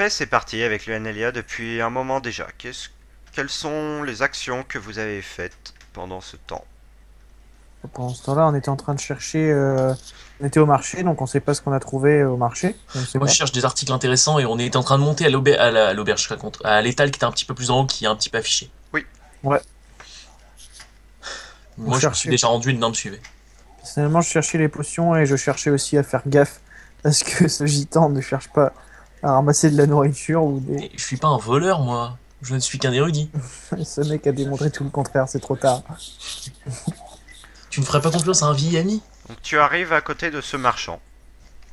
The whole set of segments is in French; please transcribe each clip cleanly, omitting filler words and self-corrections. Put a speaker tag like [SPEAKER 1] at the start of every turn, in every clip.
[SPEAKER 1] Parfait, c'est parti avec Luanelia depuis un moment déjà. Quelles sont les actions que vous avez faites pendant ce temps?
[SPEAKER 2] Pendant ce temps-là, on était en train de chercher. On était au marché, donc on sait pas ce qu'on a trouvé au marché. On ne sait
[SPEAKER 3] Moi, je
[SPEAKER 2] pas.
[SPEAKER 3] cherche des articles intéressants et on est en train de monter à l'auberge, je raconte, à l'étal qui était un petit peu plus en haut, qui est un petit peu affiché.
[SPEAKER 1] Oui.
[SPEAKER 2] Ouais, on
[SPEAKER 3] Moi, je me suis
[SPEAKER 2] cherchait.
[SPEAKER 3] déjà rendu, une nain me suivait.
[SPEAKER 2] Personnellement, je cherchais les potions et je cherchais aussi à faire gaffe parce que ce gitan ne cherche pas à ramasser de la nourriture ou des.
[SPEAKER 3] Et je suis pas un voleur, moi. Je ne suis qu'un érudit.
[SPEAKER 2] Ce mec a démontré tout le contraire, c'est trop tard.
[SPEAKER 3] Tu ne ferais pas confiance à un vieil ami?
[SPEAKER 1] Donc tu arrives à côté de ce marchand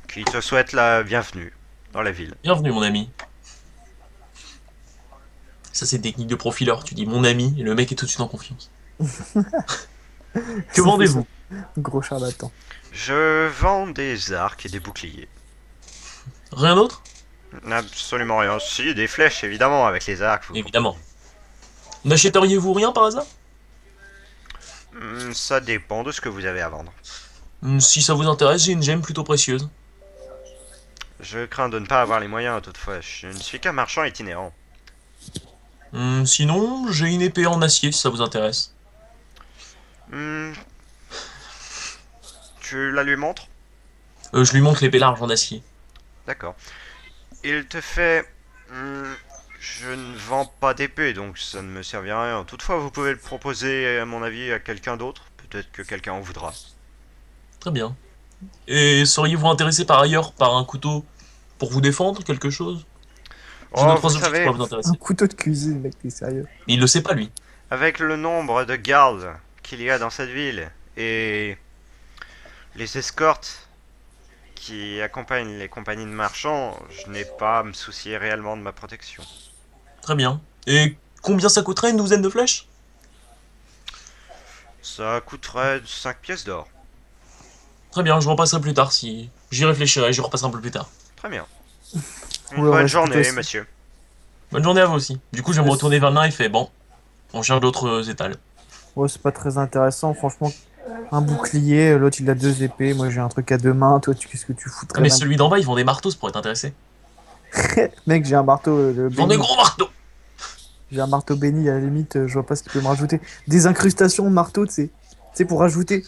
[SPEAKER 1] qui te souhaite la bienvenue dans la ville.
[SPEAKER 3] Bienvenue, mon ami. Ça, c'est une technique de profileur. Tu dis mon ami et le mec est tout de suite en confiance. Que
[SPEAKER 2] Ça fait ça.
[SPEAKER 3] vendez-vous?
[SPEAKER 2] Gros charlatan.
[SPEAKER 1] Je vends des arcs et des boucliers.
[SPEAKER 3] Rien d'autre?
[SPEAKER 1] Absolument rien. Si, des flèches évidemment avec les arcs, vous comprenez.
[SPEAKER 3] Évidemment. N'achèteriez-vous rien par hasard?
[SPEAKER 1] Ça dépend de ce que vous avez à vendre.
[SPEAKER 3] Si ça vous intéresse, j'ai une gemme plutôt précieuse.
[SPEAKER 1] Je crains de ne pas avoir les moyens toutefois. Je ne suis qu'un marchand itinérant.
[SPEAKER 3] Sinon, j'ai une épée en acier si ça vous intéresse.
[SPEAKER 1] Hmm, tu la lui montres?
[SPEAKER 3] Je lui montre l'épée large en acier.
[SPEAKER 1] D'accord. Il te fait... je ne vends pas d'épée, donc ça ne me servira à rien. Toutefois, vous pouvez le proposer, à mon avis, à quelqu'un d'autre. Peut-être que quelqu'un en voudra.
[SPEAKER 3] Très bien. Et seriez-vous intéressé par ailleurs par un couteau pour vous défendre, quelque chose? J'ai deux,
[SPEAKER 1] Oh, vous
[SPEAKER 3] trois objets qui
[SPEAKER 1] savez,
[SPEAKER 3] pourraient vous
[SPEAKER 2] Un
[SPEAKER 3] intéresser.
[SPEAKER 2] couteau de cuisine, mec, t'es sérieux.
[SPEAKER 3] Mais il le sait pas, lui.
[SPEAKER 1] avec le nombre de gardes qu'il y a dans cette ville et les escortes qui accompagnent les compagnies de marchands, je n'ai pas à me soucier réellement de ma protection.
[SPEAKER 3] Très bien. Et combien ça coûterait une douzaine de flèches?
[SPEAKER 1] Ça coûterait 5 pièces d'or.
[SPEAKER 3] Très bien, je repasserai plus tard si... J'y réfléchirai, je repasserai un peu plus tard.
[SPEAKER 1] Très bien. Une
[SPEAKER 2] Ouais, on
[SPEAKER 1] bonne
[SPEAKER 2] reste plutôt
[SPEAKER 1] journée,
[SPEAKER 2] aussi.
[SPEAKER 1] monsieur.
[SPEAKER 3] Bonne journée à vous aussi. Du coup, je vais me retourner vers le nain et fait, bon, on cherche d'autres étals.
[SPEAKER 2] Ouais, c'est pas très intéressant, franchement. Un bouclier, l'autre il a deux épées, moi j'ai un truc à deux mains, toi qu'est-ce que tu
[SPEAKER 3] Ah,
[SPEAKER 2] foutrais
[SPEAKER 3] mais
[SPEAKER 2] là?
[SPEAKER 3] celui d'en bas, ils vend des marteaux, ça pourrait t'intéresser.
[SPEAKER 2] Mec, j'ai un marteau
[SPEAKER 3] Ils vendent des
[SPEAKER 2] béni.
[SPEAKER 3] gros marteaux!
[SPEAKER 2] J'ai un marteau béni, à la limite, je vois pas ce qu'il peut me rajouter. Des incrustations de marteau, tu sais. Tu sais, pour rajouter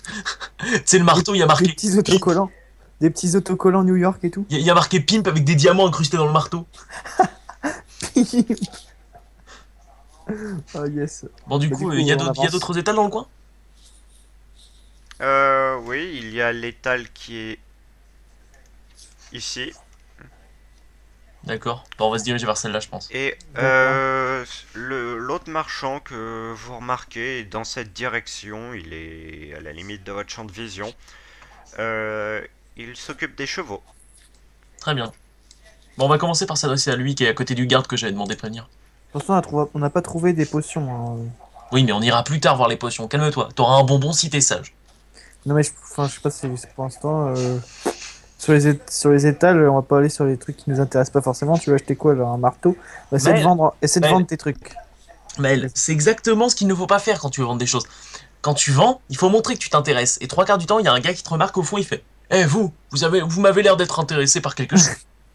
[SPEAKER 3] C'est le
[SPEAKER 2] des,
[SPEAKER 3] marteau, il y a
[SPEAKER 2] des
[SPEAKER 3] marqué
[SPEAKER 2] petits
[SPEAKER 3] Pimp.
[SPEAKER 2] autocollants. Des petits autocollants New York et tout.
[SPEAKER 3] Il y a marqué Pimp avec des diamants incrustés dans le marteau.
[SPEAKER 2] Oh yes.
[SPEAKER 3] Bon, du
[SPEAKER 2] Bah, du
[SPEAKER 3] coup,
[SPEAKER 2] coup, on
[SPEAKER 3] il y a
[SPEAKER 2] avance.
[SPEAKER 3] d'autres étals dans le coin?
[SPEAKER 1] Oui, il y a l'étal qui est ici.
[SPEAKER 3] D'accord. Bon, on va se diriger vers celle-là, je pense.
[SPEAKER 1] Et
[SPEAKER 2] D'accord.
[SPEAKER 1] l'autre marchand que vous remarquez est dans cette direction. Il est à la limite de votre champ de vision. Euh, il s'occupe des chevaux.
[SPEAKER 3] Très bien. Bon, on va commencer par s'adresser à lui qui est à côté du garde que j'avais demandé de prévenir.
[SPEAKER 2] Attention, on n'a pas trouvé des potions, hein.
[SPEAKER 3] Oui, mais on ira plus tard voir les potions. Calme-toi. T'auras un bonbon si t'es sage.
[SPEAKER 2] Non, mais enfin, je sais pas si c'est pour l'instant. Sur les étals, on va pas aller sur les trucs qui nous intéressent pas forcément. Tu veux acheter quoi, genre un marteau? Bah,
[SPEAKER 3] Maël,
[SPEAKER 2] essaie de
[SPEAKER 3] Maël,
[SPEAKER 2] vendre tes trucs.
[SPEAKER 3] Maël,
[SPEAKER 2] Vas-y.
[SPEAKER 3] c'est exactement ce qu'il ne faut pas faire quand tu veux vendre des choses. Quand tu vends, il faut montrer que tu t'intéresses. Et trois quarts du temps, il y a un gars qui te remarque au fond, il fait Eh, vous m'avez l'air d'être intéressé par quelque chose.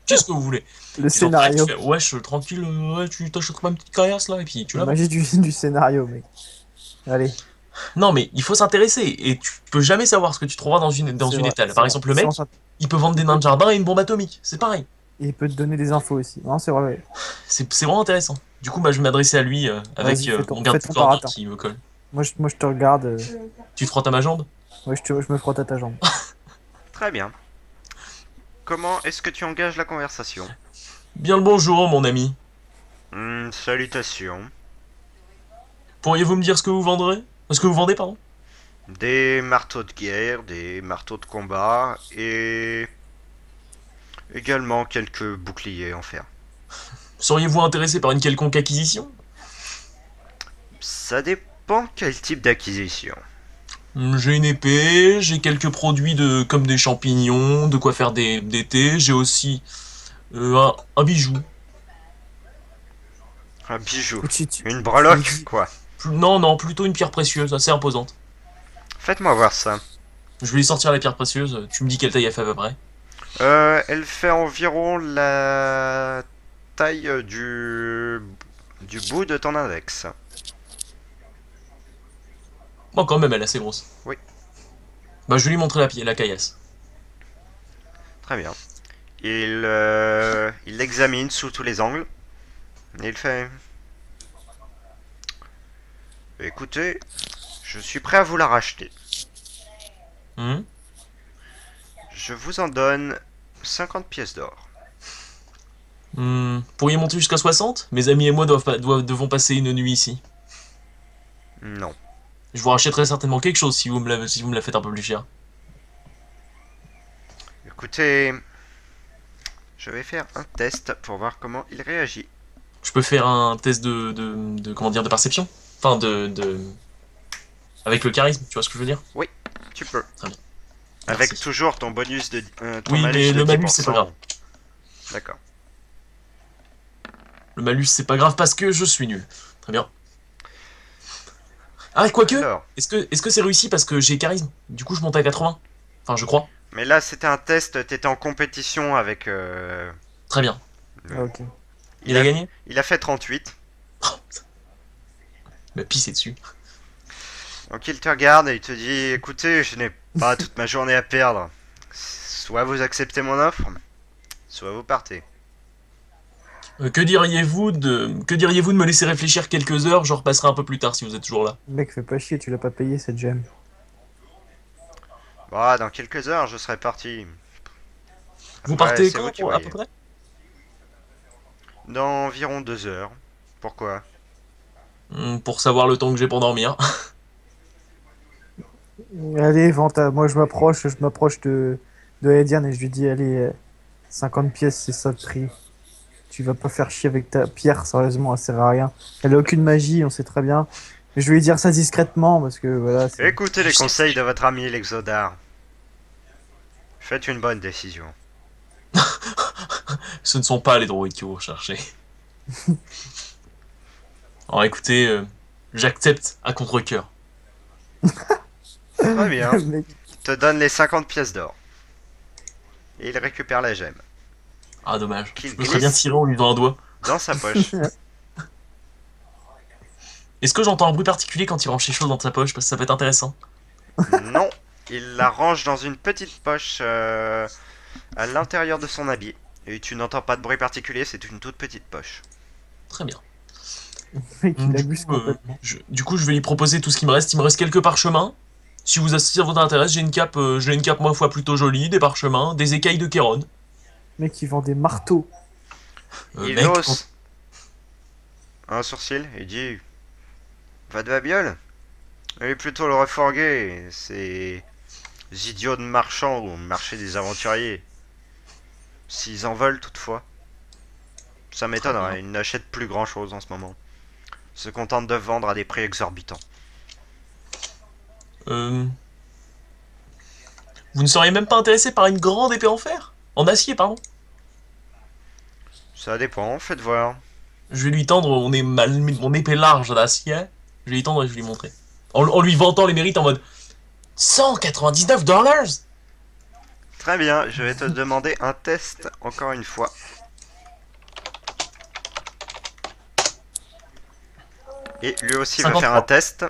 [SPEAKER 3] Qu'est-ce que vous voulez?
[SPEAKER 2] Le
[SPEAKER 3] Et genre, direct, tu
[SPEAKER 2] scénario.
[SPEAKER 3] fais Wesh, tranquille, ouais, tu t'achètes pas une petite caillasse là, et puis tu
[SPEAKER 2] La
[SPEAKER 3] la vends.
[SPEAKER 2] magie du scénario, mec. Allez,
[SPEAKER 3] Non, mais il faut s'intéresser. Et tu peux jamais savoir ce que tu trouveras dans
[SPEAKER 2] c'est
[SPEAKER 3] une
[SPEAKER 2] vrai,
[SPEAKER 3] étale.
[SPEAKER 2] c'est
[SPEAKER 3] Par
[SPEAKER 2] vrai.
[SPEAKER 3] exemple, le mec, il peut vendre des
[SPEAKER 2] Il
[SPEAKER 3] nains
[SPEAKER 2] peut,
[SPEAKER 3] de jardin et une bombe atomique. C'est pareil.
[SPEAKER 2] il peut te donner des infos aussi. Non, c'est vrai. Ouais.
[SPEAKER 3] C'est vraiment intéressant. Du coup, bah, je vais m'adresser à lui avec
[SPEAKER 2] Vas-y,
[SPEAKER 3] mon
[SPEAKER 2] fais
[SPEAKER 3] garde du
[SPEAKER 2] ton
[SPEAKER 3] corps
[SPEAKER 2] baratin.
[SPEAKER 3] qui me colle.
[SPEAKER 2] Moi, je te regarde.
[SPEAKER 3] Tu te frottes à ma jambe?
[SPEAKER 2] Ouais, je me frotte à ta jambe.
[SPEAKER 1] Très bien. Comment est-ce que tu engages la conversation?
[SPEAKER 3] Bien le bonjour, mon ami.
[SPEAKER 1] Salutations.
[SPEAKER 3] Pourriez-vous me dire ce que vous vendrez? Ce que vous vendez, pardon?
[SPEAKER 1] Des marteaux de guerre, des marteaux de combat et également quelques boucliers en fer.
[SPEAKER 3] Seriez-vous intéressé par une quelconque acquisition?
[SPEAKER 1] Ça dépend quel type d'acquisition.
[SPEAKER 3] J'ai une épée, j'ai quelques produits comme des champignons, de quoi faire des thés, j'ai aussi un bijou.
[SPEAKER 1] Un bijou.
[SPEAKER 2] Et
[SPEAKER 1] Une
[SPEAKER 2] tu me
[SPEAKER 1] breloque,
[SPEAKER 2] dis.
[SPEAKER 1] quoi.
[SPEAKER 3] Non, non, plutôt une pierre précieuse, assez imposante.
[SPEAKER 1] Faites-moi voir ça.
[SPEAKER 3] Je vais lui sortir la pierre précieuse, tu me dis quelle taille elle fait à peu près.
[SPEAKER 1] Elle fait environ la taille du bout de ton index.
[SPEAKER 3] Bon, quand même, elle est assez grosse.
[SPEAKER 1] Oui.
[SPEAKER 3] Bah, je vais lui montrer la caillasse.
[SPEAKER 1] Très bien. Il l'examine sous tous les angles. Et il fait... Écoutez, je suis prêt à vous la racheter.
[SPEAKER 3] Hmm.
[SPEAKER 1] Je vous en donne 50 pièces d'or.
[SPEAKER 3] Pourriez monter jusqu'à 60? Mes amis et moi devons passer une nuit ici.
[SPEAKER 1] Non.
[SPEAKER 3] Je vous rachèterai certainement quelque chose si vous me la faites un peu plus cher.
[SPEAKER 1] Écoutez, je vais faire un test pour voir comment il réagit.
[SPEAKER 3] Je peux faire un test comment dire, de perception? Enfin, avec le charisme, tu vois ce que je veux dire?
[SPEAKER 1] Oui, tu peux.
[SPEAKER 3] Très bien.
[SPEAKER 1] Avec
[SPEAKER 3] Merci.
[SPEAKER 1] toujours ton bonus de... ton
[SPEAKER 3] Oui,
[SPEAKER 1] malus
[SPEAKER 3] mais
[SPEAKER 1] de
[SPEAKER 3] le malus, c'est pas
[SPEAKER 1] 10%.
[SPEAKER 3] grave.
[SPEAKER 1] D'accord.
[SPEAKER 3] Le malus, c'est pas grave parce que je suis nul. Très bien. Ah, quoique,
[SPEAKER 1] Alors,
[SPEAKER 3] est-ce que c'est réussi parce que j'ai charisme? Du coup, je monte à 80. Enfin, je crois.
[SPEAKER 1] mais là c'était un test, t'étais en compétition avec...
[SPEAKER 3] Très bien.
[SPEAKER 2] Ah, ok.
[SPEAKER 3] Il a gagné?
[SPEAKER 1] Il a fait 38.
[SPEAKER 3] Il m'a pissé dessus.
[SPEAKER 1] Donc il te regarde et il te dit, écoutez, je n'ai pas toute ma journée à perdre. Soit vous acceptez mon offre, soit vous partez.
[SPEAKER 3] Que diriez-vous de me laisser réfléchir quelques heures? Je repasserai un peu plus tard si vous êtes toujours là.
[SPEAKER 2] Mec, fais pas chier, tu l'as pas payé cette gemme.
[SPEAKER 1] Bah, dans quelques heures, je serai parti.
[SPEAKER 3] Vous
[SPEAKER 1] Après,
[SPEAKER 3] partez
[SPEAKER 1] c'est vous
[SPEAKER 3] quand,
[SPEAKER 1] qui
[SPEAKER 3] à
[SPEAKER 1] voyez.
[SPEAKER 3] peu près?
[SPEAKER 1] Dans environ 2 heures. Pourquoi?
[SPEAKER 3] Pour savoir le temps que j'ai pour dormir.
[SPEAKER 2] Allez, moi je m'approche de Ediane et je lui dis, allez, 50 pièces, c'est ça le prix. Tu vas pas faire chier avec ta pierre, sérieusement, elle sert à rien. Elle a aucune magie, on sait très bien. Mais je vais lui dire ça discrètement parce que voilà, c'est.
[SPEAKER 1] Écoutez les conseils de votre ami l'Exodar. Faites une bonne décision.
[SPEAKER 3] Ce ne sont pas les droïdes que vous recherchez. Alors écoutez, j'accepte à contre-cœur.
[SPEAKER 1] Très bien.
[SPEAKER 2] Mec,
[SPEAKER 1] Il te donne les 50 pièces d'or. Et il récupère la gemme.
[SPEAKER 3] Ah dommage.
[SPEAKER 1] Qu'il
[SPEAKER 3] Je me serais bien
[SPEAKER 1] glisse.
[SPEAKER 3] tiré en lui donnant un doigt.
[SPEAKER 1] Dans sa poche.
[SPEAKER 3] Est-ce que j'entends un bruit particulier quand il range ses choses dans sa poche? Parce que ça peut être intéressant.
[SPEAKER 1] Non. Il la range dans une petite poche à l'intérieur de son habit. Et tu n'entends pas de bruit particulier, c'est une toute petite poche.
[SPEAKER 3] Très bien.
[SPEAKER 2] mec, il
[SPEAKER 3] Du
[SPEAKER 2] abuse
[SPEAKER 3] coup,
[SPEAKER 2] complètement.
[SPEAKER 3] du coup, je vais lui proposer tout ce qui me reste. Il me reste quelques parchemins. Si ça vous intéresse, j'ai une cape, ma foi, plutôt jolie, des parchemins, des écailles de Kéron.
[SPEAKER 2] Mec, il vend des marteaux.
[SPEAKER 1] Il
[SPEAKER 3] Mec,
[SPEAKER 1] hausse un sourcil et dit: Va de babiole? Et plutôt le reforguer, ces idiots de marchands ou marché des aventuriers. S'ils en veulent toutefois. Ça m'étonnerait, ils n'achètent plus grand chose en ce moment. Se contentent de vendre à des prix exorbitants.
[SPEAKER 3] Vous ne seriez même pas intéressé par une grande épée en fer? En acier, pardon.
[SPEAKER 1] Ça dépend, faites voir.
[SPEAKER 3] Je vais lui tendre mon épée large d'acier. Je vais lui tendre et je vais lui montrer. En lui vantant les mérites en mode 199 $.
[SPEAKER 1] Très bien, je vais te demander un test encore une fois. Et lui aussi va
[SPEAKER 3] 53.
[SPEAKER 1] faire un test.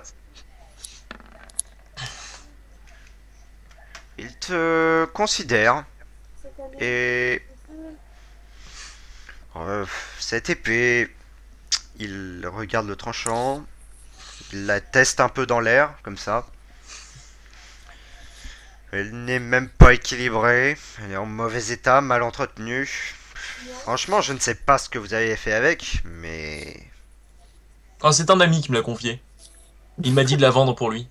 [SPEAKER 1] Il te considère et cette épée, il regarde le tranchant, il la teste un peu dans l'air comme ça. Elle n'est même pas équilibrée, elle est en mauvais état, mal entretenue. Franchement, je ne sais pas ce que vous avez fait avec, mais
[SPEAKER 3] Ah, c'est un ami qui me l'a confié. Il m'a dit de la vendre pour lui.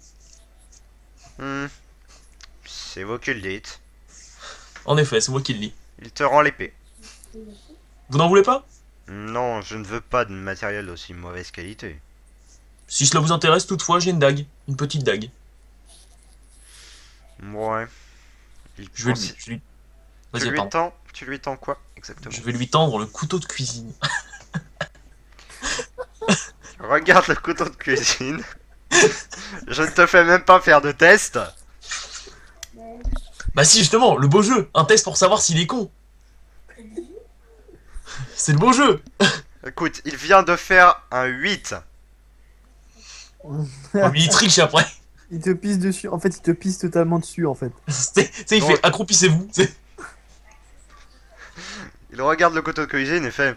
[SPEAKER 1] hmm, c'est vous qui le dites.
[SPEAKER 3] En effet, c'est moi qui le lis.
[SPEAKER 1] Il te rend l'épée.
[SPEAKER 3] Vous n'en voulez pas?
[SPEAKER 1] Non, je ne veux pas de matériel d'aussi mauvaise qualité.
[SPEAKER 3] Si cela vous intéresse, toutefois, j'ai une dague. Une petite dague.
[SPEAKER 1] Ouais. Il
[SPEAKER 3] Je vais,
[SPEAKER 1] consi-
[SPEAKER 3] je lui...
[SPEAKER 1] tu
[SPEAKER 3] Vas-y,
[SPEAKER 1] lui
[SPEAKER 3] pardon.
[SPEAKER 1] tends, tu lui tends quoi exactement?
[SPEAKER 3] Je vais lui tendre le couteau de cuisine.
[SPEAKER 1] Regarde le couteau de cuisine. Je ne te fais même pas faire de test.
[SPEAKER 3] Bah si, justement, le beau jeu. Un test pour savoir s'il est con. C'est le beau jeu.
[SPEAKER 1] Écoute, il vient de faire un 8.
[SPEAKER 3] On lui triche après.
[SPEAKER 2] Il te pisse dessus. En fait, il te pisse totalement dessus, en fait.
[SPEAKER 3] Tu sais, il
[SPEAKER 1] Donc-
[SPEAKER 3] fait accroupissez-vous.
[SPEAKER 1] Il regarde le couteau de cuisine et fait...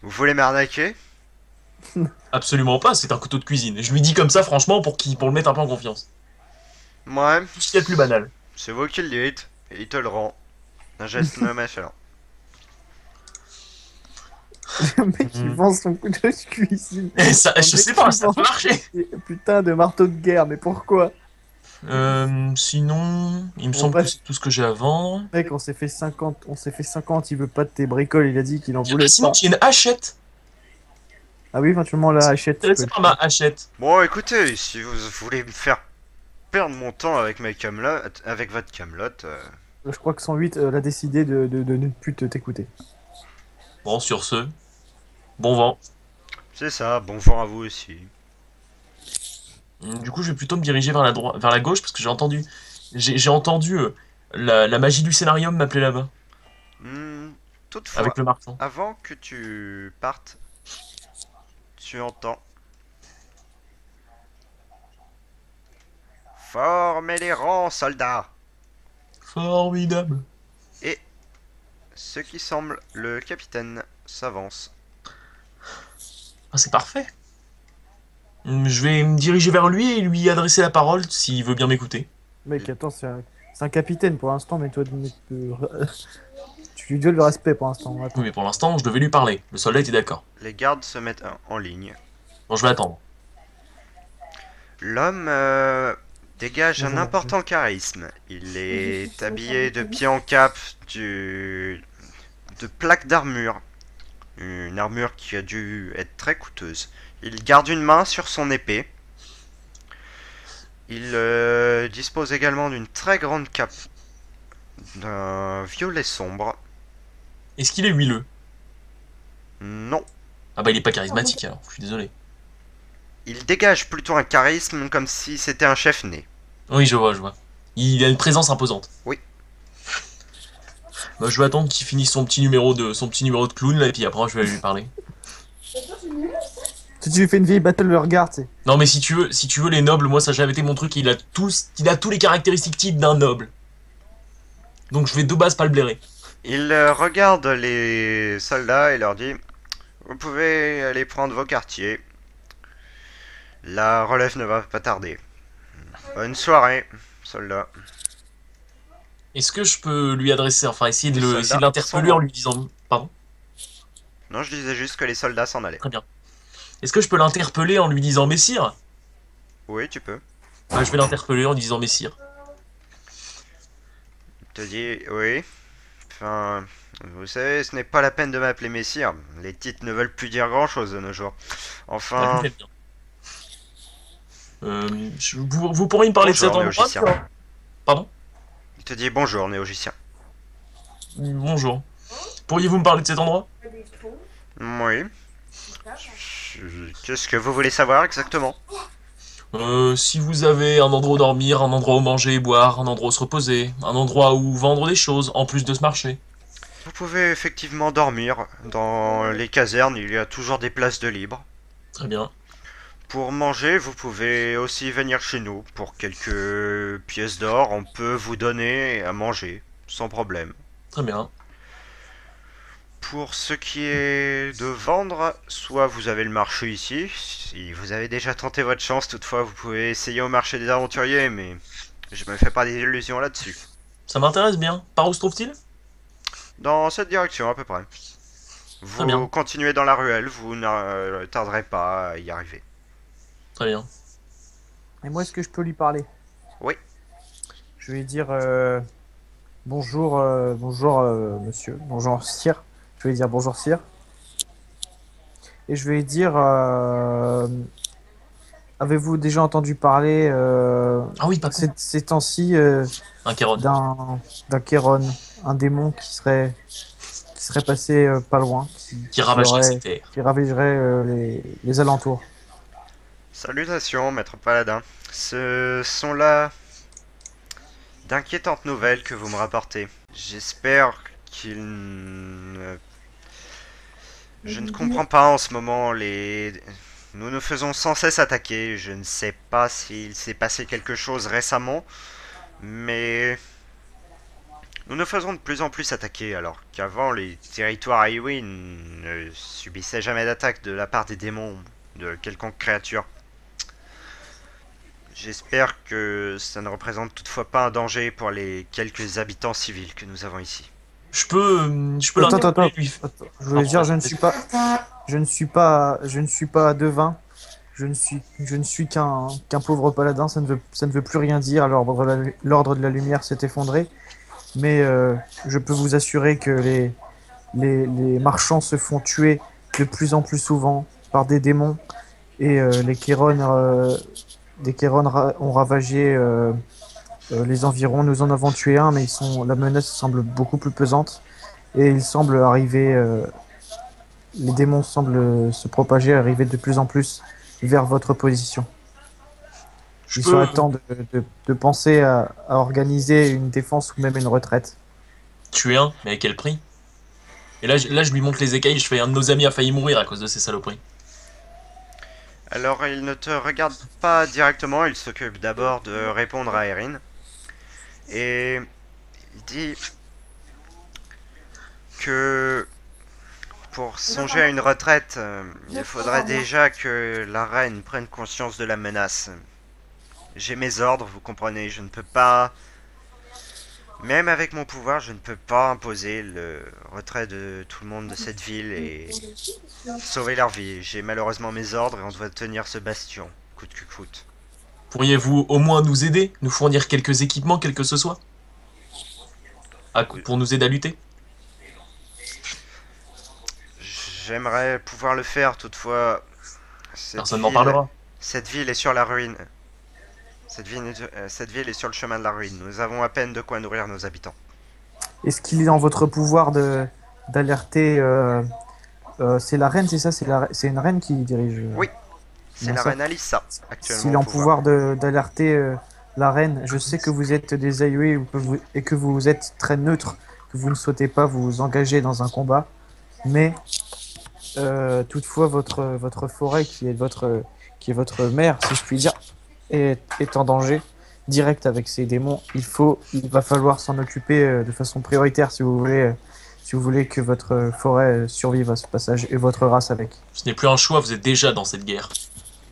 [SPEAKER 1] Vous voulez m'arnaquer?
[SPEAKER 3] Absolument pas, c'est un couteau de cuisine. Je lui dis comme ça, franchement, pour le mettre un peu en confiance.
[SPEAKER 1] Ouais,
[SPEAKER 3] Tout ce qu'il y a de plus banal.
[SPEAKER 1] c'est vous qui le dites. Et il te le rend. Un geste nonchalant.
[SPEAKER 2] Le mec, il
[SPEAKER 3] Mhm.
[SPEAKER 2] vend son couteau de cuisine.
[SPEAKER 3] Et ça, je sais pas, ça peut marcher.
[SPEAKER 2] Et putain de marteau de guerre, mais pourquoi?
[SPEAKER 3] Sinon, il me
[SPEAKER 2] Bon,
[SPEAKER 3] semble que
[SPEAKER 2] bref.
[SPEAKER 3] c'est tout ce que j'ai à vendre.
[SPEAKER 2] Mec, on s'est fait 50, il veut pas de tes bricoles, il a dit qu'il en
[SPEAKER 3] Ah,
[SPEAKER 2] voulait
[SPEAKER 3] sinon,
[SPEAKER 2] pas.
[SPEAKER 3] j'ai une hachette.
[SPEAKER 2] Ah oui, éventuellement, la hachette, tu peux
[SPEAKER 3] Intéressé
[SPEAKER 2] le
[SPEAKER 3] par ma hachette.
[SPEAKER 1] Bon, écoutez, si vous voulez me faire perdre mon temps avec ma camelote, avec votre camelote,
[SPEAKER 2] Je crois que 108 elle a décidé de ne plus t'écouter.
[SPEAKER 3] Bon, sur ce, bon vent.
[SPEAKER 1] c'est ça. Bon vent à vous aussi.
[SPEAKER 3] Du coup, je vais plutôt me diriger vers la droite, vers la gauche, parce que j'ai entendu la magie du scénarium m'appeler là-bas,
[SPEAKER 1] Hmm, toutefois,
[SPEAKER 3] avec le marchand.
[SPEAKER 1] avant que tu partes, tu entends. Formez les rangs, soldats.
[SPEAKER 3] Formidable.
[SPEAKER 1] Ce qui semble le capitaine s'avance.
[SPEAKER 3] Ah, c'est parfait. Je vais me diriger vers lui et lui adresser la parole s'il veut bien m'écouter.
[SPEAKER 2] Mec, attends, c'est un capitaine pour l'instant, mais toi, tu lui donnes le respect pour l'instant. Attends.
[SPEAKER 3] Oui, mais pour l'instant, je devais lui parler. Le soldat était d'accord.
[SPEAKER 1] Les gardes se mettent en ligne.
[SPEAKER 3] Bon, je vais attendre.
[SPEAKER 1] L'homme dégage un
[SPEAKER 2] Bonjour.
[SPEAKER 1] important charisme. Il est habillé de pied en cap de plaques d'armure. Une armure qui a dû être très coûteuse. Il garde une main sur son épée. Il dispose également d'une très grande cape d'un violet sombre.
[SPEAKER 3] Est-ce qu'il est huileux?
[SPEAKER 1] Non.
[SPEAKER 3] Ah bah, il est pas charismatique alors, je suis désolé.
[SPEAKER 1] Il dégage plutôt un charisme comme si c'était un chef né.
[SPEAKER 3] Oui, je vois, je vois. Il a une présence imposante.
[SPEAKER 1] Oui.
[SPEAKER 3] Bah, je vais attendre qu'il finisse son petit numéro de clown là, et puis après je vais lui parler.
[SPEAKER 2] Si tu lui fais une vieille battle le regard, tu sais.
[SPEAKER 3] Non mais si tu veux les nobles, moi ça a jamais été mon truc, il a tous les caractéristiques types d'un noble. Donc je vais de base pas le blairer.
[SPEAKER 1] Il regarde les soldats et leur dit: Vous pouvez aller prendre vos quartiers. La relève ne va pas tarder. Bonne soirée, soldats.
[SPEAKER 3] Est-ce que je peux lui adresser, enfin essayer de
[SPEAKER 1] Les
[SPEAKER 3] essayer de
[SPEAKER 1] soldats
[SPEAKER 3] l'interpeller
[SPEAKER 1] sont
[SPEAKER 3] en lui disant... Pardon?
[SPEAKER 1] Non, je disais juste que les soldats s'en allaient.
[SPEAKER 3] Très bien. Est-ce que je peux l'interpeller en lui disant Messire?
[SPEAKER 1] Oui, tu peux.
[SPEAKER 3] Bah, je vais l'interpeller en lui disant Messire.
[SPEAKER 1] Il te dit: Oui. Enfin, vous savez, ce n'est pas la peine de m'appeler messire. Les titres ne veulent plus dire grand-chose de nos jours.
[SPEAKER 3] Ah,
[SPEAKER 1] Enfin,
[SPEAKER 3] je l'aime bien. Vous pourriez me parler de cet
[SPEAKER 1] bonjour,
[SPEAKER 3] endroit?
[SPEAKER 1] néogicien.
[SPEAKER 3] Pardon?
[SPEAKER 1] Il te dit: Bonjour, néogicien.
[SPEAKER 3] Bonjour. Pourriez-vous me parler de cet endroit?
[SPEAKER 1] Oui. Qu'est-ce que vous voulez savoir exactement?
[SPEAKER 3] Si vous avez un endroit où dormir, un endroit où manger et boire, un endroit où se reposer, un endroit où vendre des choses, en plus de ce marché.
[SPEAKER 1] Vous pouvez effectivement dormir. Dans les casernes, il y a toujours des places de libre.
[SPEAKER 3] Très bien.
[SPEAKER 1] Pour manger, vous pouvez aussi venir chez nous. Pour quelques pièces d'or, on peut vous donner à manger, sans problème.
[SPEAKER 3] Très bien.
[SPEAKER 1] Pour ce qui est de vendre, soit vous avez le marché ici, si vous avez déjà tenté votre chance, toutefois vous pouvez essayer au marché des aventuriers, mais je me fais pas d'illusions là-dessus.
[SPEAKER 3] Ça m'intéresse bien. Par où se trouve-t-il?
[SPEAKER 1] Dans cette direction à peu près.
[SPEAKER 3] Très bien.
[SPEAKER 1] Vous continuez dans la ruelle, vous ne tarderez pas à y arriver.
[SPEAKER 3] Très bien.
[SPEAKER 2] Et moi, est-ce que je peux lui parler?
[SPEAKER 1] Oui.
[SPEAKER 2] Je vais lui dire bonjour, monsieur, bonjour sire. Je vais lui dire bonjour sire. Et je vais lui dire avez-vous déjà entendu parler
[SPEAKER 3] Ah oui, pas con.
[SPEAKER 2] ces temps-ci
[SPEAKER 3] Un Kéron.
[SPEAKER 2] d'un Kéron, un démon qui serait passé pas loin,
[SPEAKER 3] Qui ravagerait
[SPEAKER 2] aurait-
[SPEAKER 3] ces terres.
[SPEAKER 2] qui ravagerait les alentours.
[SPEAKER 1] Salutations, maître paladin. Ce sont là d'inquiétantes nouvelles que vous me rapportez. J'espère qu'il ne Je ne comprends pas en ce moment Nous nous faisons sans cesse attaquer. Je ne sais pas s'il s'est passé quelque chose récemment, mais nous nous faisons de plus en plus attaquer, alors qu'avant les territoires Highway ne subissaient jamais d'attaque de la part des démons, de quelconque créature. J'espère que ça ne représente toutefois pas un danger pour les quelques habitants civils que nous avons ici.
[SPEAKER 3] Je peux
[SPEAKER 2] Attends.
[SPEAKER 3] l'interpeller, lui.
[SPEAKER 2] Attends. Je voulais dire, je ne suis pas devin. Je ne suis qu'un pauvre paladin. Ça ne veut plus rien dire. L'ordre de la lumière s'est effondré. Mais je peux vous assurer que les marchands se font tuer de plus en plus souvent par des démons. Et des Kérones ont ravagé les environs. Nous en avons tué un, mais la menace semble beaucoup plus pesante. Et il semble arriver, les démons semblent se propager, arriver de plus en plus vers votre position. Il serait temps de penser à organiser une défense ou même une retraite.
[SPEAKER 3] tuer un, mais à quel prix? Et là, je lui montre les écailles, je fais un de nos amis a failli mourir à cause de ces saloperies.
[SPEAKER 1] Alors il ne te regarde pas directement, il s'occupe d'abord de répondre à Erin. Et il dit que pour songer à une retraite, il faudrait déjà que la reine prenne conscience de la menace. J'ai mes ordres, vous comprenez, je ne peux pas... Même avec mon pouvoir, je ne peux pas imposer le retrait de tout le monde de cette ville et sauver leur vie. J'ai malheureusement mes ordres et on doit tenir ce bastion, coûte que coûte.
[SPEAKER 3] Pourriez-vous au moins nous aider, nous fournir quelques équipements, quel que ce soit, pour nous aider à lutter?
[SPEAKER 1] J'aimerais pouvoir le faire, toutefois...
[SPEAKER 3] Personne n'en parlera.
[SPEAKER 1] Cette ville est sur la ruine. Cette ville est sur le chemin de la ruine. Nous avons à peine de quoi nourrir nos habitants.
[SPEAKER 2] Est-ce qu'il est en votre pouvoir d'alerter c'est la reine, c'est ça? C'est une reine qui dirige.
[SPEAKER 1] Oui, c'est la reine Alyssa, actuellement.
[SPEAKER 2] S'il est en pouvoir d'alerter la reine, je sais que vous êtes des aïeux et que vous êtes très neutre, que vous ne souhaitez pas vous engager dans un combat, mais toutefois votre forêt qui est votre mère, si je puis dire, est en danger direct avec ces démons. Il va falloir s'en occuper de façon prioritaire si vous voulez que votre forêt survive à ce passage et votre race avec.
[SPEAKER 3] Ce n'est plus un choix, vous êtes déjà dans cette guerre.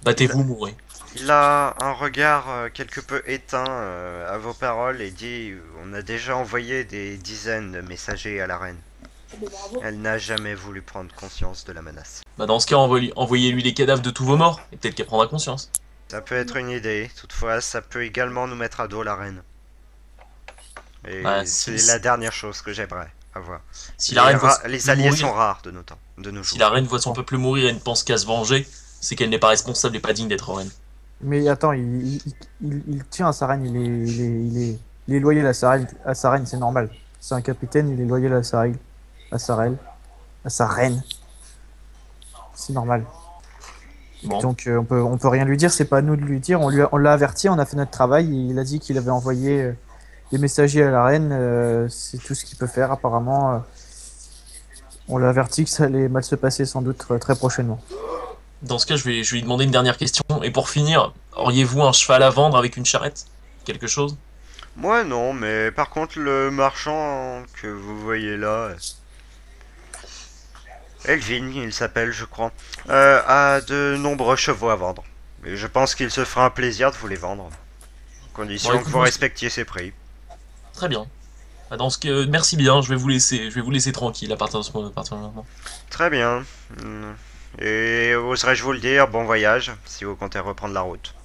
[SPEAKER 3] Battez-vous, mourrez.
[SPEAKER 1] Il a un regard quelque peu éteint à vos paroles et dit on a déjà envoyé des dizaines de messagers à la reine. Elle n'a jamais voulu prendre conscience de la menace.
[SPEAKER 3] Bah dans ce cas, envoyez-lui les cadavres de tous vos morts, et peut-être qu'elle prendra conscience.
[SPEAKER 1] Ça peut être une idée, toutefois ça peut également nous mettre à dos la reine. Et
[SPEAKER 3] Bah,
[SPEAKER 1] c'est la dernière chose que j'aimerais avoir.
[SPEAKER 3] Si la reine voit son
[SPEAKER 1] les
[SPEAKER 3] peuple
[SPEAKER 1] alliés
[SPEAKER 3] mourir,
[SPEAKER 1] sont rares de nos jours.
[SPEAKER 3] si la reine voit son peuple mourir et ne pense qu'à se venger, c'est qu'elle n'est pas responsable et pas digne d'être reine.
[SPEAKER 2] Mais attends, il tient à sa reine, il est loyal à sa reine, c'est normal. C'est un capitaine, il est loyal à sa reine, à sa reine. C'est normal.
[SPEAKER 3] Bon.
[SPEAKER 2] Donc on peut rien lui dire, c'est pas à nous de lui dire. On l'a averti, on a fait notre travail. Il a dit qu'il avait envoyé des messagers à la reine. C'est tout ce qu'il peut faire apparemment. On l'a averti que ça allait mal se passer sans doute très prochainement.
[SPEAKER 3] Dans ce cas, je vais lui demander une dernière question. Et pour finir, auriez-vous un cheval à vendre avec une charrette? Quelque chose?
[SPEAKER 1] Moi non, mais par contre le marchand que vous voyez là, Elvin il s'appelle je crois, a de nombreux chevaux à vendre. Et je pense qu'il se fera un plaisir de vous les vendre, à condition
[SPEAKER 3] Bon,
[SPEAKER 1] que vous respectiez ses prix.
[SPEAKER 3] Très bien. Bah, dans ce cas, merci bien, je vais vous laisser tranquille à partir de ce moment, à partir de maintenant.
[SPEAKER 1] Très bien. Et oserais-je vous le dire, bon voyage, si vous comptez reprendre la route.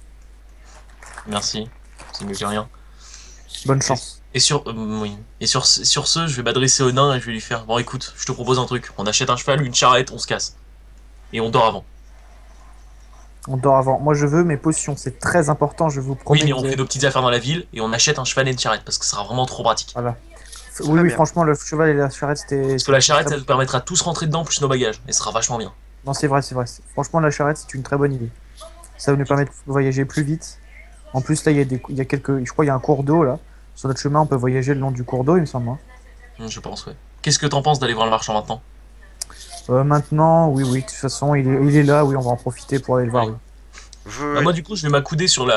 [SPEAKER 3] Merci, c'est mieux que rien.
[SPEAKER 2] Bonne chance.
[SPEAKER 3] Oui. Et sur ce, je vais m'adresser au nain et je vais lui faire, bon écoute, je te propose un truc, on achète un cheval, une charrette, on se casse. Et on dort avant.
[SPEAKER 2] On dort avant. Moi je veux mes potions, c'est très important, je vous promets.
[SPEAKER 3] Oui, mais on fait nos petites affaires dans la ville et on achète un cheval et une charrette parce que ce sera vraiment trop pratique.
[SPEAKER 2] Voilà. Oui, franchement, le cheval et la charrette, c'était...
[SPEAKER 3] Parce que la charrette, ça nous permettra de tous rentrer dedans plus nos bagages et ce sera vachement bien.
[SPEAKER 2] Non, c'est vrai. Franchement, la charrette, c'est une très bonne idée. Ça va nous permettre de voyager plus vite. En plus, là, il y a quelques... Je crois qu'il y a un cours d'eau, là. Sur notre chemin, on peut voyager le long du cours d'eau, il me semble. Hein.
[SPEAKER 3] Je pense, ouais. Qu'est-ce que t'en penses d'aller voir le marchand maintenant?
[SPEAKER 2] Maintenant, oui, oui, de toute façon, il est là, oui, on va en profiter pour aller le voir,
[SPEAKER 3] Ouais.
[SPEAKER 2] oui.
[SPEAKER 1] Vous...
[SPEAKER 3] Bah, moi, du coup, je vais m'accouder sur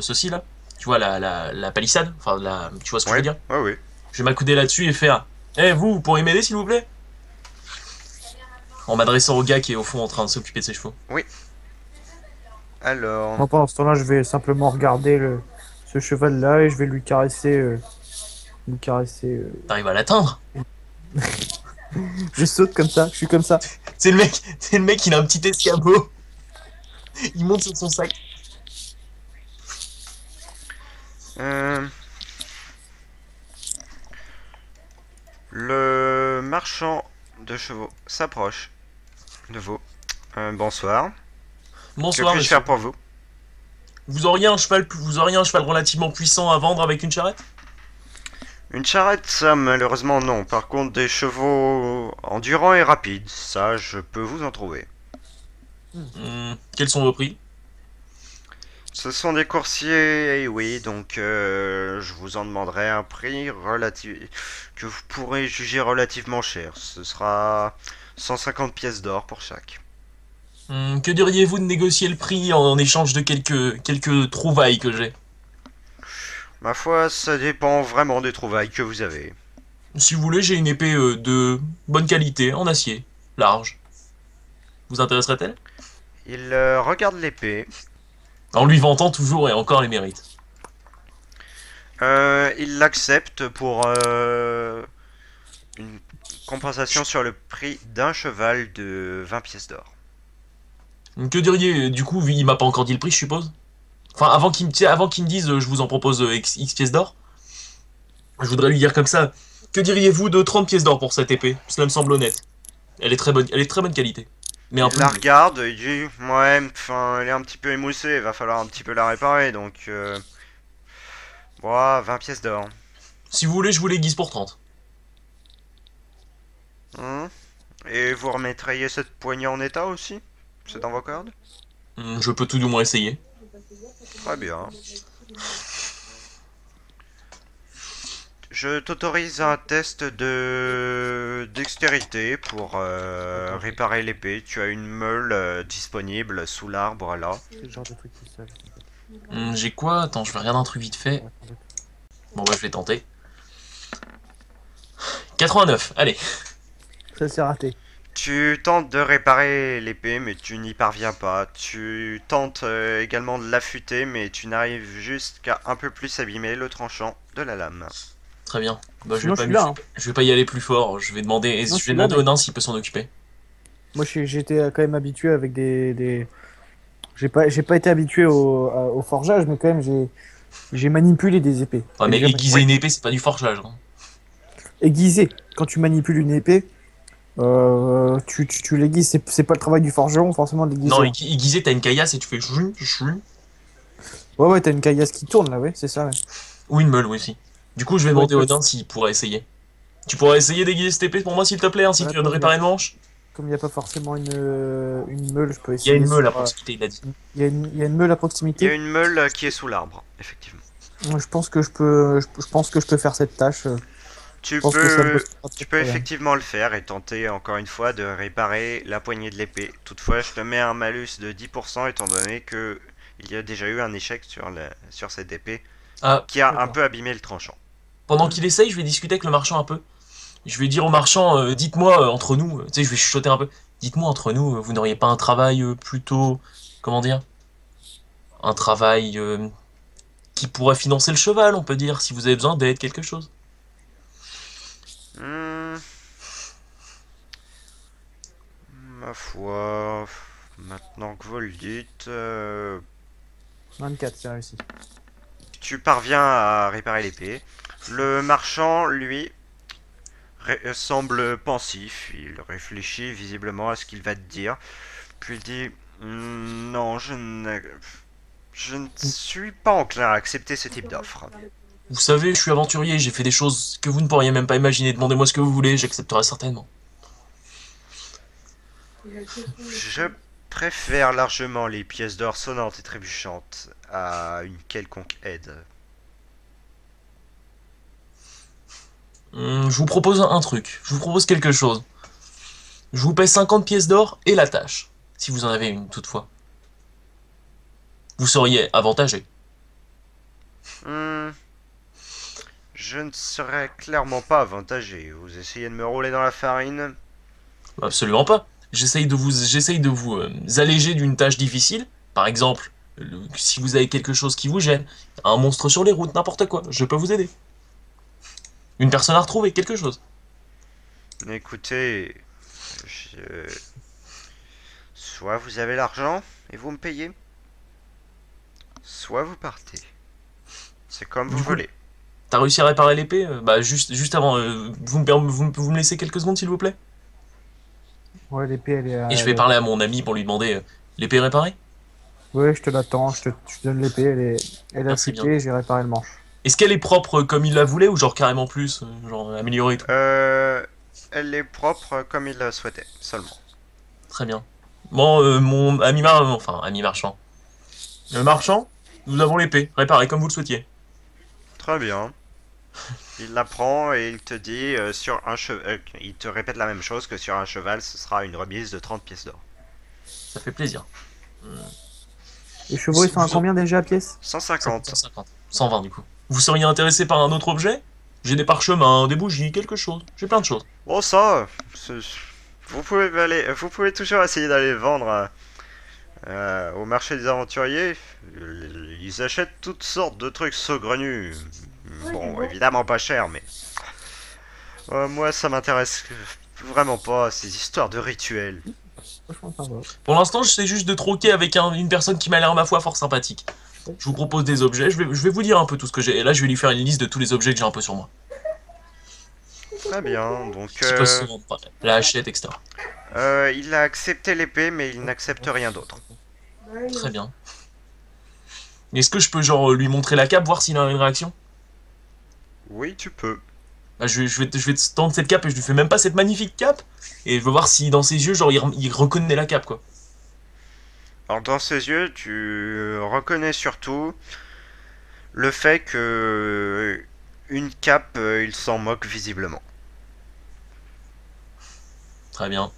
[SPEAKER 3] ceci là. Tu vois, la palissade. Enfin, tu vois ce que je veux
[SPEAKER 1] Ouais,
[SPEAKER 3] dire?
[SPEAKER 1] ouais, oui.
[SPEAKER 3] Je vais m'accouder là-dessus et faire. Eh, vous pourriez m'aider, s'il vous plaît? En m'adressant au gars qui est au fond en train de s'occuper de ses chevaux.
[SPEAKER 1] Oui. Alors...
[SPEAKER 2] Moi, pendant ce temps-là, je vais simplement regarder ce cheval-là et je vais lui caresser. Lui caresser.
[SPEAKER 3] T'arrives à l'atteindre?
[SPEAKER 2] Je saute comme ça, je suis comme ça.
[SPEAKER 3] C'est le mec, il a un petit escabeau. Il monte sur son sac.
[SPEAKER 1] euh, Le marchand de chevaux s'approche de vous. Bonsoir. Que
[SPEAKER 3] Bonsoir,
[SPEAKER 1] puis-je faire
[SPEAKER 3] monsieur.
[SPEAKER 1] pour vous?
[SPEAKER 3] Vous auriez un cheval relativement puissant à vendre avec une charrette?
[SPEAKER 1] Une charrette, ça, malheureusement, non. Par contre, des chevaux endurants et rapides, ça, je peux vous en trouver.
[SPEAKER 3] Quels sont vos prix?
[SPEAKER 1] Ce sont des coursiers, et oui, donc je vous en demanderai un prix relatif que vous pourrez juger relativement cher. Ce sera 150 pièces d'or pour chaque.
[SPEAKER 3] Que diriez-vous de négocier le prix en échange de quelques trouvailles que j'ai?
[SPEAKER 1] Ma foi, ça dépend vraiment des trouvailles que vous avez.
[SPEAKER 3] Si vous voulez, j'ai une épée de bonne qualité, en acier, large. Vous intéresserait-elle?
[SPEAKER 1] Il regarde l'épée.
[SPEAKER 3] En lui vantant toujours et encore les mérites.
[SPEAKER 1] Il l'accepte pour une compensation sur le prix d'un cheval de 20 pièces d'or.
[SPEAKER 3] Que diriez, du coup, il m'a pas encore dit le prix, je suppose? Enfin, avant qu'il me dise, je vous en propose X pièces d'or, je voudrais lui dire comme ça, que diriez-vous de 30 pièces d'or pour cette épée? Cela me semble honnête. Elle est de très bonne qualité. Mais un
[SPEAKER 1] Il
[SPEAKER 3] peu
[SPEAKER 1] la
[SPEAKER 3] usée.
[SPEAKER 1] regarde, il dit ouais, enfin, elle est un petit peu émoussée, il va falloir un petit peu la réparer, donc bon, 20 pièces d'or.
[SPEAKER 3] Si vous voulez, je vous l'aiguise pour 30.
[SPEAKER 1] Hein. Et vous remettriez cette poignée en état aussi? C'est dans vos cordes?
[SPEAKER 3] Je peux tout du moins essayer.
[SPEAKER 1] Très bien. Je t'autorise un test de dextérité pour réparer l'épée. Tu as une meule disponible sous l'arbre là.
[SPEAKER 2] C'est le genre de truc qui se fait.
[SPEAKER 3] J'ai quoi? Attends, je vais regarder un truc vite fait. Bon bah je vais tenter. 89, allez.
[SPEAKER 2] Ça, c'est raté.
[SPEAKER 1] Tu tentes de réparer l'épée, mais tu n'y parviens pas. Tu tentes également de l'affûter, mais tu n'arrives juste qu'à un peu plus abîmer le tranchant de la lame.
[SPEAKER 3] Très bien. Bah,
[SPEAKER 2] Sinon, je suis là, hein.
[SPEAKER 3] je vais pas y aller plus fort.
[SPEAKER 2] Non, je
[SPEAKER 3] Je vais
[SPEAKER 2] suis là,
[SPEAKER 3] demander au
[SPEAKER 2] mec.
[SPEAKER 3] nain s'il peut s'en occuper.
[SPEAKER 2] Moi, j'étais quand même habitué avec j'ai pas été habitué au forgeage, mais quand même, j'ai manipulé des épées.
[SPEAKER 3] Ouais,
[SPEAKER 2] J'ai
[SPEAKER 3] mais
[SPEAKER 2] déjà
[SPEAKER 3] aiguiser
[SPEAKER 1] Oui,
[SPEAKER 3] une épée, c'est pas du forgeage, hein.
[SPEAKER 2] aiguisé. Quand tu manipules une épée, tu l'aiguises. C'est pas le travail du forgeron, forcément, de
[SPEAKER 3] Non,
[SPEAKER 2] l'aiguiser, hein.
[SPEAKER 3] aiguiser, t'as une caillasse et tu fais chouin, chouin.
[SPEAKER 2] Ouais, ouais, t'as une caillasse qui tourne, là, ouais, c'est ça, ouais.
[SPEAKER 3] Ou une meule, oui, aussi. Du coup, je vais
[SPEAKER 2] Ouais,
[SPEAKER 3] demander au nain s'il pourrait essayer. Tu pourrais essayer d'aiguiser cette épée pour moi, s'il te plaît, ainsi
[SPEAKER 2] ouais,
[SPEAKER 3] que de réparer une manche?
[SPEAKER 2] comme il n'y a pas forcément une meule, je peux
[SPEAKER 3] Il y a une
[SPEAKER 2] essayer
[SPEAKER 3] meule à
[SPEAKER 2] sur.
[SPEAKER 3] proximité, il a dit.
[SPEAKER 2] Il y a une meule à
[SPEAKER 1] il y a
[SPEAKER 2] proximité.
[SPEAKER 1] une meule qui est sous l'arbre, effectivement.
[SPEAKER 2] Je pense que je pense que je peux faire cette tâche. Je
[SPEAKER 1] Tu
[SPEAKER 2] pense que ça me
[SPEAKER 1] peux,
[SPEAKER 2] pose pas trop
[SPEAKER 1] tu
[SPEAKER 2] de
[SPEAKER 1] peux
[SPEAKER 2] problème.
[SPEAKER 1] effectivement le faire et tenter encore une fois de réparer la poignée de l'épée. Toutefois, je te mets un malus de 10% étant donné que il y a déjà eu un échec sur cette épée
[SPEAKER 3] Ah,
[SPEAKER 1] qui a un
[SPEAKER 2] D'accord.
[SPEAKER 1] peu abîmé le tranchant.
[SPEAKER 3] pendant qu'il essaye, je vais discuter avec le marchand un peu. Je vais dire au marchand, dites-moi entre nous, tu sais, je vais chuchoter un peu. Dites-moi entre nous, vous n'auriez pas un travail plutôt, comment dire, un travail qui pourrait financer le cheval, on peut dire, si vous avez besoin d'aide, quelque chose.
[SPEAKER 1] Hmm, ma foi, maintenant que vous le dites,
[SPEAKER 2] 24, c'est réussi.
[SPEAKER 1] tu parviens à réparer l'épée. Le marchand, lui, semble pensif. Il réfléchit visiblement à ce qu'il va te dire. Puis il dit non, je ne suis pas enclin à accepter ce type d'offre.
[SPEAKER 3] Vous savez, je suis aventurier, j'ai fait des choses que vous ne pourriez même pas imaginer. Demandez-moi ce que vous voulez, j'accepterai certainement.
[SPEAKER 1] Je préfère largement les pièces d'or sonnantes et trébuchantes à une quelconque aide.
[SPEAKER 3] Je vous propose un truc, je vous propose quelque chose. Je vous paie 50 pièces d'or et la tâche, si vous en avez une toutefois. Vous seriez avantagé.
[SPEAKER 1] Hmm, je ne serais clairement pas avantagé. Vous essayez de me rouler dans la farine.
[SPEAKER 3] Absolument pas. J'essaye de vous alléger d'une tâche difficile. Par exemple, si vous avez quelque chose qui vous gêne, un monstre sur les routes, n'importe quoi, je peux vous aider. Une personne à retrouver, quelque chose.
[SPEAKER 1] Écoutez, soit vous avez l'argent et vous me payez, soit vous partez. C'est comme vous
[SPEAKER 3] Du coup,
[SPEAKER 1] voulez.
[SPEAKER 3] t'as réussi à réparer l'épée? Bah juste avant, vous me laissez quelques secondes s'il vous plaît?
[SPEAKER 2] Ouais, l'épée, elle est
[SPEAKER 3] Et je vais parler à mon ami pour lui demander l'épée est réparée?
[SPEAKER 2] Ouais, je te l'attends, je te donne l'épée, elle est
[SPEAKER 3] Merci bien.
[SPEAKER 2] affûtée, j'ai réparé le manche.
[SPEAKER 3] Est-ce qu'elle est propre comme il la voulait ou genre carrément plus, genre améliorée et tout?
[SPEAKER 1] Euh, Elle est propre comme il la souhaitait, seulement.
[SPEAKER 3] Très bien. Bon, mon ami marchand. Le marchand, nous avons l'épée, réparée comme vous le souhaitiez.
[SPEAKER 1] Très bien. Il la prend et il te dit sur un cheval. Il te répète la même chose que sur un cheval, ce sera une remise de 30 pièces d'or.
[SPEAKER 3] Ça fait plaisir.
[SPEAKER 2] Les chevaux, ils sont à
[SPEAKER 3] Vous-
[SPEAKER 2] combien déjà à pièce?
[SPEAKER 3] Ça coûte
[SPEAKER 1] 150.
[SPEAKER 3] 150. 120 du coup. Vous seriez intéressé par un autre objet? J'ai des parchemins, des bougies, quelque chose. J'ai plein de choses.
[SPEAKER 1] Bon, ça, vous pouvez toujours essayer d'aller vendre au marché des aventuriers. Ils achètent toutes sortes de trucs saugrenus. Bon, évidemment pas cher, mais moi, ça m'intéresse vraiment pas ces histoires de rituels.
[SPEAKER 2] Franchement, ça va.
[SPEAKER 3] Pour l'instant, j'essaie juste de troquer avec une personne qui m'a l'air, ma foi, fort sympathique. Je vous propose des objets, je vais vous dire un peu tout ce que j'ai. Et là, je vais lui faire une liste de tous les objets que j'ai un peu sur moi.
[SPEAKER 1] Très bien. Donc,
[SPEAKER 3] Qui peuvent se vendre, la hachette, etc.
[SPEAKER 1] il a accepté l'épée, mais il n'accepte rien d'autre.
[SPEAKER 3] Très bien. Est-ce que je peux, genre, lui montrer la cape, voir s'il a une réaction?
[SPEAKER 1] Oui, tu peux.
[SPEAKER 3] Bah, je vais te tendre cette cape et je lui fais même pas cette magnifique cape. Et je veux voir si dans ses yeux, genre, il reconnaît la cape, quoi.
[SPEAKER 1] Alors, dans ses yeux, tu reconnais surtout le fait que une cape, il s'en moque visiblement.
[SPEAKER 3] Très bien.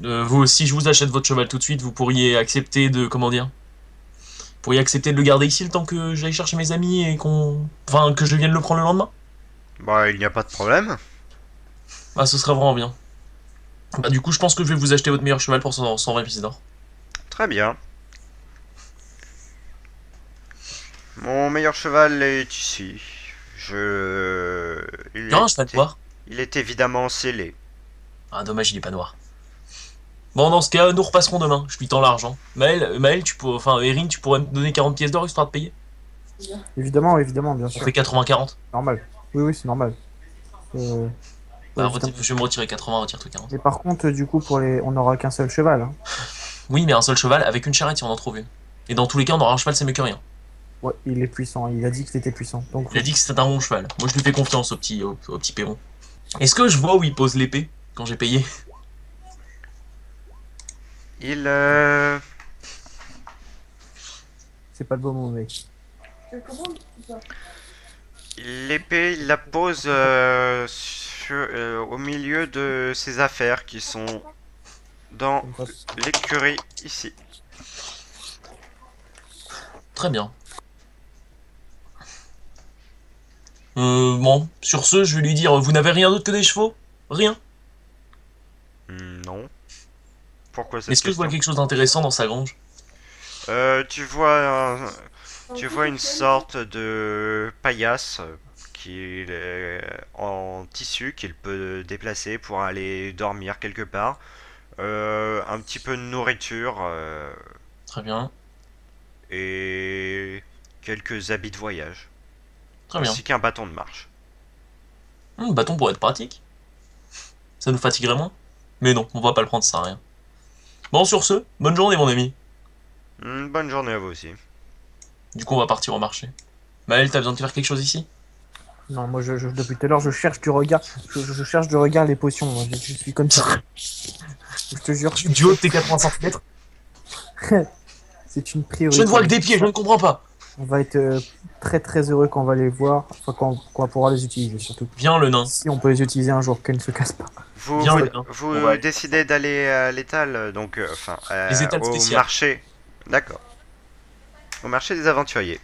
[SPEAKER 3] Vous, si je vous achète votre cheval tout de suite, vous pourriez accepter de, comment dire? Vous pourriez accepter de le garder ici le temps que j'aille chercher mes amis et enfin, que je vienne le prendre le lendemain?
[SPEAKER 1] Bah, il n'y a pas de problème.
[SPEAKER 3] Ah, ce serait vraiment bien. Bah, du coup, je pense que je vais vous acheter votre meilleur cheval pour 120 pièces d'or.
[SPEAKER 1] Très bien. Mon meilleur cheval est ici. Je... Il
[SPEAKER 3] Non, un cheval
[SPEAKER 1] est...
[SPEAKER 3] noir.
[SPEAKER 1] Il est évidemment scellé.
[SPEAKER 3] Ah, dommage, il est pas noir. Bon, dans ce cas, nous repasserons demain. Je lui tends l'argent. Maël, enfin, Erin, tu pourrais me donner 40 pièces d'or histoire de payer?
[SPEAKER 2] Évidemment, évidemment, bien
[SPEAKER 3] On
[SPEAKER 2] sûr.
[SPEAKER 3] fait 80-40.
[SPEAKER 2] Normal. Oui, oui, c'est normal. Euh,
[SPEAKER 3] Bah,
[SPEAKER 2] évidemment.
[SPEAKER 3] je vais me retirer 80, retire-toi 40.
[SPEAKER 2] Mais par contre, du coup, on n'aura qu'un seul cheval. Hein.
[SPEAKER 3] Oui, mais un seul cheval avec une charrette si on en trouve une. Et dans tous les cas, on aura un cheval, c'est mieux que rien.
[SPEAKER 2] Ouais, il est puissant. Il a dit qu'il était puissant. Donc,
[SPEAKER 3] Il a dit que c'était un bon cheval. Moi, je lui fais confiance au petit Perron. Est-ce que je vois où il pose l'épée quand j'ai payé?
[SPEAKER 1] Il...
[SPEAKER 2] c'est pas le bon mot, mec.
[SPEAKER 1] L'épée, il la pose au milieu de ses affaires qui sont dans
[SPEAKER 2] Comme ça.
[SPEAKER 1] l'écurie ici.
[SPEAKER 3] Très bien. Bon, sur ce, je vais lui dire, vous n'avez rien d'autre que des chevaux? Rien?
[SPEAKER 1] Non. Pourquoi cette
[SPEAKER 3] Est-ce que je vois
[SPEAKER 1] question?
[SPEAKER 3] quelque chose d'intéressant dans sa grange?
[SPEAKER 1] Tu vois, tu vois une sorte de paillasse qui est en tissu qu'il peut déplacer pour aller dormir quelque part. Un petit peu de nourriture
[SPEAKER 3] Très bien,
[SPEAKER 1] et quelques habits de voyage,
[SPEAKER 3] très bien.
[SPEAKER 1] ainsi qu'un bâton de marche.
[SPEAKER 3] Bâton pourrait être pratique. Ça nous fatiguerait moins. Mais non, on va pas le prendre, ça sert à rien. Bon, sur ce, bonne journée, mon ami.
[SPEAKER 1] Bonne journée à vous aussi.
[SPEAKER 3] Du coup, on va partir au marché. Maël, t'as besoin de faire quelque chose ici?
[SPEAKER 2] Non, moi, depuis tout à l'heure, je cherche du regard. Je cherche du regard les potions. Moi, je suis comme ça. Je te jure,
[SPEAKER 3] Du haut de tes 80 cm?
[SPEAKER 2] c'est une
[SPEAKER 3] Je
[SPEAKER 2] priorité.
[SPEAKER 3] ne vois que des pieds, je ne comprends pas.
[SPEAKER 2] On va être très très heureux quand on va les voir, enfin quand on va pouvoir les utiliser surtout.
[SPEAKER 3] Viens le nain.
[SPEAKER 2] Si on peut les utiliser un jour, qu'elles ne se cassent pas.
[SPEAKER 1] Vous,
[SPEAKER 3] Viens
[SPEAKER 1] vous,
[SPEAKER 3] le nain.
[SPEAKER 1] vous
[SPEAKER 4] On va aller
[SPEAKER 1] décidez d'aller à l'étal,
[SPEAKER 3] Les étals
[SPEAKER 1] au
[SPEAKER 3] spéciales.
[SPEAKER 1] marché. D'accord. Au marché des aventuriers.